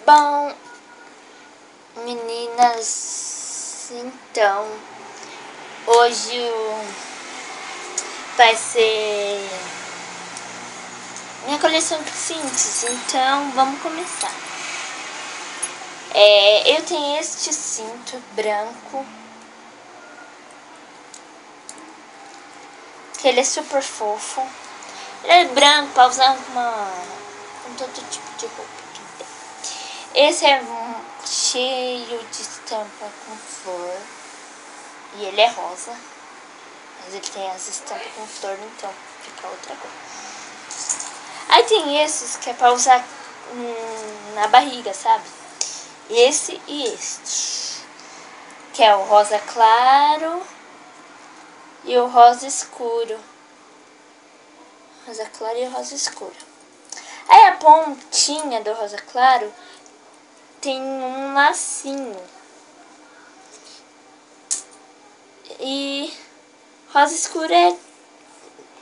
Bom, meninas, então, hoje vai ser minha coleção de cintos, então vamos começar. Eu tenho este cinto branco, que ele é super fofo. Ele é branco para usar com todo tipo de roupa que tem. Esse é cheio de estampa com flor e ele é rosa, mas ele tem as estampas com flor, então fica outra cor. Aí tem esses que é para usar na barriga, sabe? Esse e este, que é o rosa claro e o rosa escuro. Rosa claro e rosa escuro. Aí a pontinha do rosa claro tem um lacinho. E rosa escuro é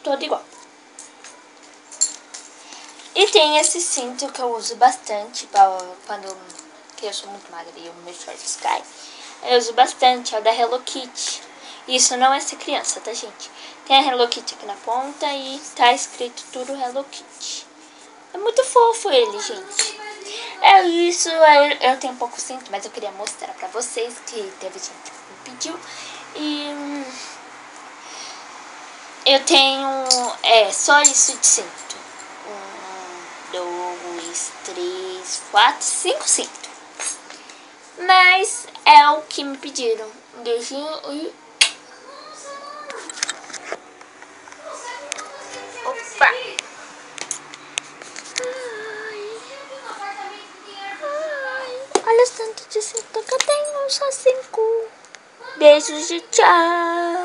todo igual. E tem esse cinto que eu uso bastante quando eu sou muito magra e o meu shorts cai. Eu uso bastante, é o da Hello Kitty. Isso não é ser criança, tá, gente? Tem a Hello Kitty aqui na ponta e tá escrito tudo Hello Kitty. É muito fofo ele, gente. É isso, eu tenho pouco cinto, mas eu queria mostrar pra vocês que teve gente que me pediu. E eu tenho só isso de cinto. 1, 2, 3, 4, 5 cintos. Mas é o que me pediram. Um beijinho e... Opa! Olha o tanto de cinto que eu tenho, só 5. Beijos e tchau!